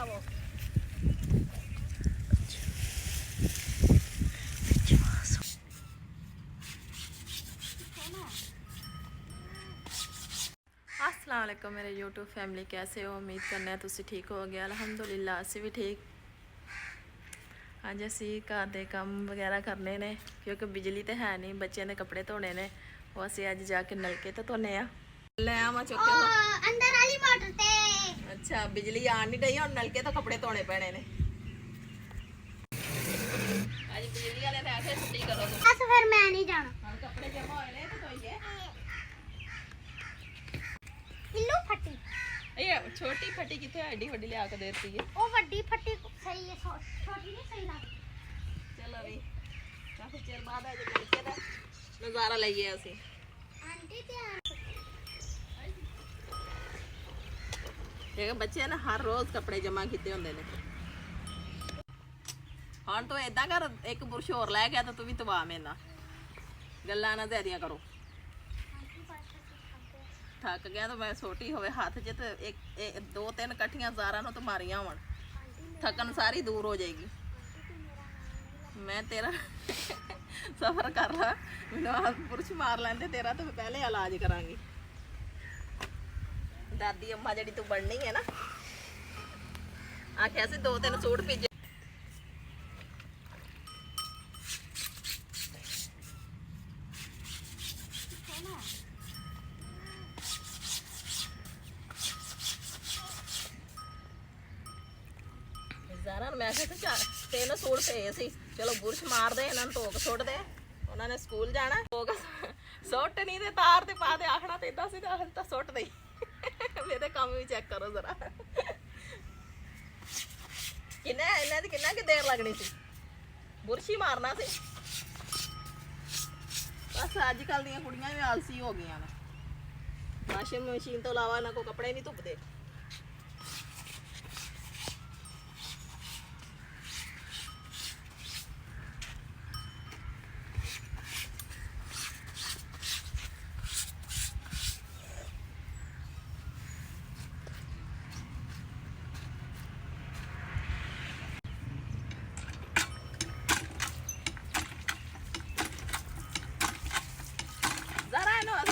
ਲਿਆਵੋ। अस्सलाम वालेकुम मेरे यूट्यूब फैमिली, कैसे हो? उम्मीद करने तुसी ठीक हो गया। अलहमदुलिल्लाह असी भी ठीक। अज असी घर के काम वगैरह करने ने क्योंकि बिजली तो है नहीं। बच्चों ने कपड़े धोने ने, वो असी अज जाके नलके तो धोने आ। ले आवा चुके हो अंदर वाली मोटर ते। अच्छा बिजली आ नहीं रही, और नलके तो कपड़े धोने पैने ने। आज बिजली वाले ने आके छुट्टी करो तुम। बस फिर मैं नहीं जाना। हम कपड़े जमा होए ने तो धोइए। इल्लू फटी ये छोटी फटी किथे एडी वड्डी ले आके देती है। ओ वड्डी फटी सही है, छोटी नहीं सही लग। चलो भी काफी चेर बाद आज नलके दा नजारा लईए ਅਸੀਂ। आंटी ते ये बच्चे ना हर रोज कपड़े जमा कीते हुंदे ने। ਹੁਣ ਤੂੰ ਇਦਾਂ ਕਰ, ਇੱਕ ਬੁਰਸ਼ ਹੋਰ ਲੈ ਗਿਆ ਤਾਂ ਤੂੰ ਵੀ ਤਵਾ ਮੇਨਾ ਗੱਲਾਂ ਨਾ ਜ਼ਿਆਦੀਆਂ ਕਰੋ। ਥੱਕ ਗਿਆ ਤਾਂ ਮੈਂ ਛੋਟੀ ਹੋਵੇ ਹੱਥ 'ਚ ਤੇ ਇੱਕ ਦੋ ਤਿੰਨ ਇਕੱਠੀਆਂ ਜ਼ਾਰਾਂ ਨੂੰ ਤੇ ਮਾਰੀਆਂ ਹੋਣ, ਥਕਨ ਸਾਰੀ ਦੂਰ ਹੋ ਜਾਏਗੀ। ਮੈਂ ਤੇਰਾ ਸਫਰ ਕਰ ਲਾ, ਮੈਨੂੰ ਆਹ ਬੁਰਸ਼ ਮਾਰ ਲੈਂਦੇ ਤੇਰਾ ਤਾਂ ਪਹਿਲੇ ਇਲਾਜ ਕਰਾਂਗੀ। ਦਾਦੀ ਅੰਮਾ ਜਿਹੜੀ ਤੂੰ ਬਣਨੀ ਹੈ ਨਾ, ਆਖਿਆ ਸੀ ਦੋ ਤਿੰਨ ਸੂਟ ਭੇਜੇ। ਜ਼ਾਰਾ ਮੈਂ ਕਿਹਾ ਤਿੰਨ ਸੂਟ ਪਏ ਸੀ, ਚਲੋ ਬੁਰਸ਼ ਮਾਰਦੇ ਇਹਨਾਂ ਨੂੰ ਧੋ ਕੇ ਸੁੱਟ ਦੇ। ਉਹਨਾਂ ਨੇ ਸਕੂਲ ਜਾਣਾ, ਸੁੱਟ ਨਹੀਂ ਤੇ ਤਾਰ ਤੇ ਪਾ ਦੇ। ਆਖਣਾ ਤੇ ਇਦਾਂ ਸੀ ਤਾਂ ਸੁੱਟ ਦੇ। ਮੇਰੇ ਕੰਮ ਵੀ ਚੈੱਕ ਕਰੋ ਜ਼ਰਾ, ਕਿੰਨਾ ਇਹਨਾਂ ਦੀ ਕਿੰਨਾ ਕਿ ਦੇਰ ਲੱਗਣੀ ਸੀ, ਬੁਰਸ਼ ਹੀ ਮਾਰਨਾ ਸੀ। ਬਸ ਅੱਜ ਕੱਲ ਦੀਆਂ ਕੁੜੀਆਂ ਵੀ ਆਲਸੀ ਹੋ ਗਈਆਂ ਨੇ। ਵਾਸ਼ਿੰਗ ਮਸ਼ੀਨ ਤੋਂ ਇਲਾਵਾ ਇਹਨਾਂ ਕੋਲ ਕੱਪੜੇ ਨਹੀਂ ਧੁੱਪਦੇ।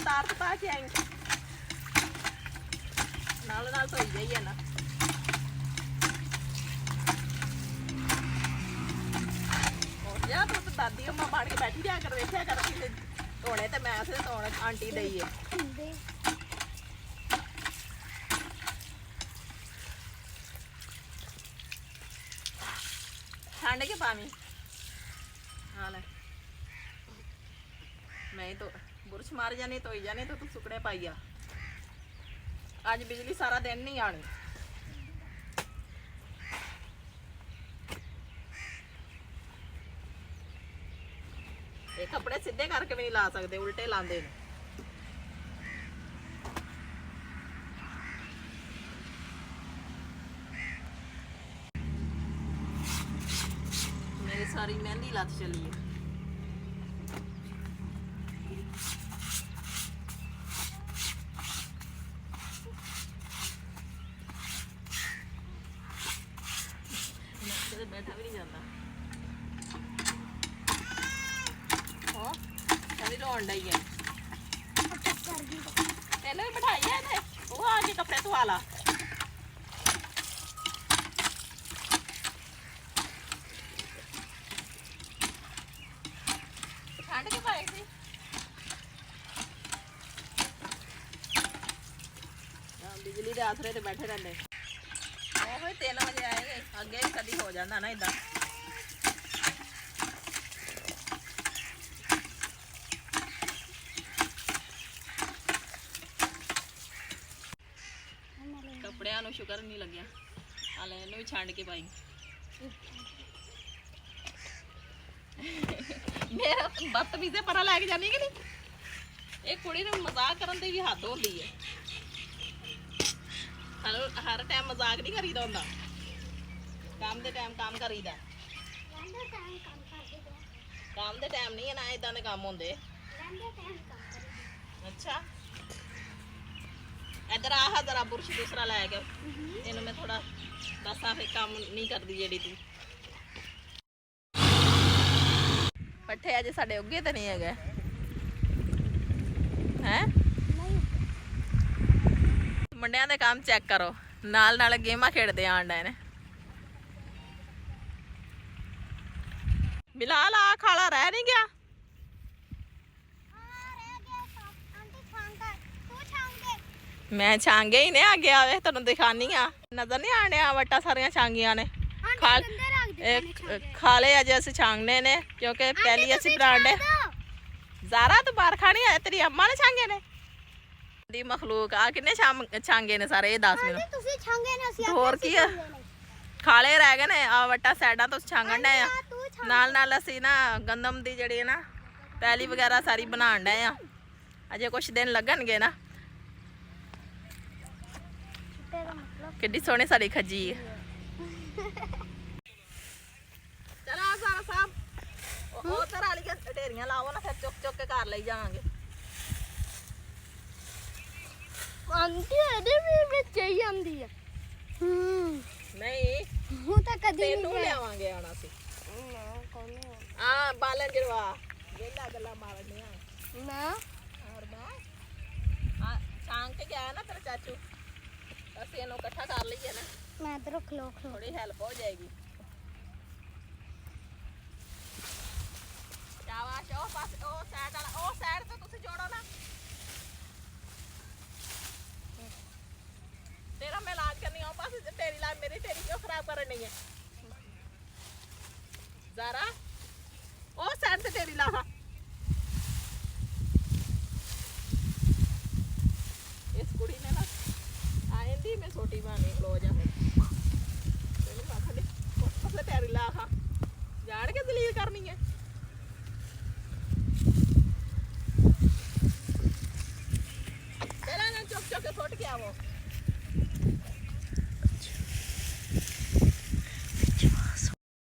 ਤਾਰ ਤੇ ਪਾ ਕੇ ਆਈ ਨਾਲ ਨਾਲ ਧੋਈ ਜਾਈਏ ਨਾ। ਹੋਰ ਯਾਰ ਤੂੰ ਦਾਦੀ ਅੰਮਾ ਬਣ ਕੇ ਬੈਠੀ ਰਿਹਾ ਕਰ, ਵੇਖਿਆ ਕਰ ਧੋਣੇ ਤੇ ਮੈਂ ਸਿਰ ਧੋਣ ਆਂਟੀ ਦਈਏ। ਠੰਡ ਕੇ ਪਾਵੀਂ ਆ ਲੈ, मैं तो बुरश मार जाने धोई जाने तो तू सुकड़े पाई आ। आज बिजली सारा दिन नहीं आनी। ये कपड़े सीधे करके भी नहीं ला सकते, उल्टे लांदे ने। मेरी सारी मेहंदी लत चली है। बैठा भी नहीं जाता हो अभी रोन डई है। तेने भी बिठाई है ने, वो आके कपड़े धोआ ला। ठंड के पाए सी बिजली के आसरे ते बैठे रहते। 3 ਵਜੇ ਆਏਗੇ, ਅੱਗੇ ਵੀ ਕਦੀ ਹੋ ਜਾਂਦਾ ਨਾ ਇਦਾਂ। ਕੱਪੜਿਆਂ ਨੂੰ ਸ਼ੁਕਰ ਨਹੀਂ ਲੱਗਿਆ, ਆ ਲੈ ਇਹਨੂੰ ਵੀ ਛੰਡ ਕੇ ਪਾਈ। ਮੇਰਾ ਬਦਤਮੀਜ਼ੇ ਪਰਾਂ ਲੈ ਕੇ ਜਾਣੀ ਕਿ ਨਹੀਂ। ਇਹ ਕੁੜੀ ਨੂੰ ਮਜ਼ਾਕ ਕਰਨ ਦੀ ਵੀ ਹੱਦ ਹੁੰਦੀ ਹੈ। हर टाइम मजाक नहीं करीदा होंदा, काम दे टाइम काम करीदा। काम दे टाइम नहीं है ना इदां दे काम होंदे। अच्छा ਇੱਧਰ ਆਹ ਜ਼ਰਾ ਬੁਰਸ਼ ਦੂਸਰਾ ਲੈ ਕੇ ਇਹਨੂੰ ਮੈਂ ਥੋੜਾ ਦੱਸਾਂ ਫੇ ਕੰਮ ਨਹੀਂ ਕਰਦੀ ਜਿਹੜੀ ਤੂੰ ਪੱਠੇ ਅਜੇ ਸਾਡੇ ਉੱਗੇ ਤੇ ਨਹੀਂ ਹੈਗੇ ਹੈ ਮੁੰਡਿਆਂ ਦੇ ਕੰਮ ਚੈੱਕ ਕਰੋ ਨਾਲ ਨਾਲ ਗੇਮਾਂ ਖੇਡਦੇ ਆਣ ਡਏ ਨੇ ਬਿਲਾਲ ਆ ਖਾਲਾ ਰਹਿ ਨਹੀਂ ਗਿਆ ਮੈਂ ਛਾਂਗੇ ਹੀ ਨੇ ਅੱਗੇ ਆਵੇ ਤੁਹਾਨੂੰ ਦਿਖਾਨੀ ਆ ਨਜ਼ਰ ਨਹੀਂ ਆਣਿਆ ਵਟਾ ਸਾਰੀਆਂ ਛਾਂਗੀਆਂ ਨੇ ਖਾਲੇ ਅਜੇ ਅਸੀਂ ਛਾਂਗਨੇ ਨੇ ਕਿਉਂਕਿ ਪਹਿਲੀ ਅਸੀਂ ਬਣਾਉਂਦੇ ਜ਼ਾਰਾ ਤੂੰ ਬਾਹਰ ਖਾਣੀ ਆ ਤੇਰੀ ਅੰਮਾ ਨੇ ਛਾਂਗੇ ਨੇ ਦੀ ਮਖਲੂਕ ਆ ਕਿੰਨੇ ਛਾਂਗੇ ਨੇ ਸਾਰੇ ਇਹ ਦੱਸ ਮੈਨੂੰ ਤੁਸੀਂ ਛਾਂਗੇ ਨੇ ਅਸੀਂ ਹੋਰ ਕੀ ਆ ਖਾਲੇ ਰਹਿ ਗਏ ਨੇ ਆ ਵਟਾ ਸਾਈਡਾਂ ਤੋਂ ਛਾਂਗਣ ਡਏ ਆ ਨਾਲ ਨਾਲ ਅਸੀਂ ਨਾ ਗੰਦਮ ਦੀ ਜਿਹੜੀ ਨਾ ਪਹਿਲੀ ਵਗੈਰਾ ਸਾਰੀ ਬਣਾਉਣ ਡਏ ਆ ਅਜੇ ਕੁਛ ਦਿਨ ਲੱਗਣਗੇ ਨਾ ਕਿੱਡੀ ਸੋਹਣੀ ਸਾਡੀ ਖੱਜੀ ਹੈ ਚਲਾ ਸਾਰਾ ਸਾਹਿਬ ਉਹ ਤਰ ਵਾਲੀ ਢੇਰੀਆਂ ਲਾਓ ਨਾ ਫਿਰ ਚੁੱਕ ਚੁੱਕ ਕੇ ਘਰ ਲਈ ਜਾਵਾਂਗੇ ਆਂਟੀ ਇਹਦੇ ਵੀ ਵਿੱਚ ਹੀ ਆਂਦੀ ਆ ਨਹੀਂ ਹੁਣ ਤਾਂ ਕਦੀ ਤੈਨੂੰ ਲਿਆਵਾਂਗੇ ਹੁਣ ਅਸੀਂ ਆ ਬਾਲਣ ਜਰਵਾ ਵੇਲਾ ਗੱਲਾਂ ਮਾਰਨੀਆਂ ਨਾ ਹੋਰ ਬਾ ਆ ਛਾਂਗ ਕੇ ਗਿਆ ਨਾ ਤੇਰਾ ਚਾਚੂ ਅਸੀਂ ਇਹਨੂੰ ਇਕੱਠਾ ਕਰ ਲਈਏ ਨਾ ਮੈਂ ਇਧਰੋਂ ਖਲੋ ਥੋੜੀ ਹੈਲਪ ਹੋ ਜਾਏਗੀ ਸ਼ਾਬਾਸ਼ ਉਹ ਪਾਸੇ ਉਹ ਸਾਈਡ ਵਾਲਾ ਉਹ ਸਾਈਡ ਤੋਂ ਤੁਸੀਂ ਜੋੜੋ ਨਾ ਤੇਰਾ ਮੈਂ ਇਲਾਜ ਕਰਨੀ ਆ ਪਾਸੇ ਤੇ ਤੇਰੀ ਲਾ ਮੇਰੀ ਤੇਰੀ ਕਿਉਂ ਖਰਾਬ ਕਰਨ ਨਹੀਂ ਹੈ ਜ਼ਾਰਾ ਉਹ ਸਾਈਡ ਤੇ ਤੇਰੀ ਲਾ ਇਸ ਕੁੜੀ ਨੇ ਨਾ ਆਂਦੀ ਮੈਂ ਛੋਟੀ ਬਾਣੀ ਖਲੋ ਜਾ ਤੈਨੂੰ ਪਤਾ ਨਹੀਂ ਪਾਸੇ ਤੇਰੀ ਲਾ ਜਾਣ ਕੇ ਦਲੀਲ ਕਰਨੀ ਹੈ ਚੁੱਕ ਚੁੱਕ ਕੇ ਸੁੱਟ ਕੇ ਆਵੋ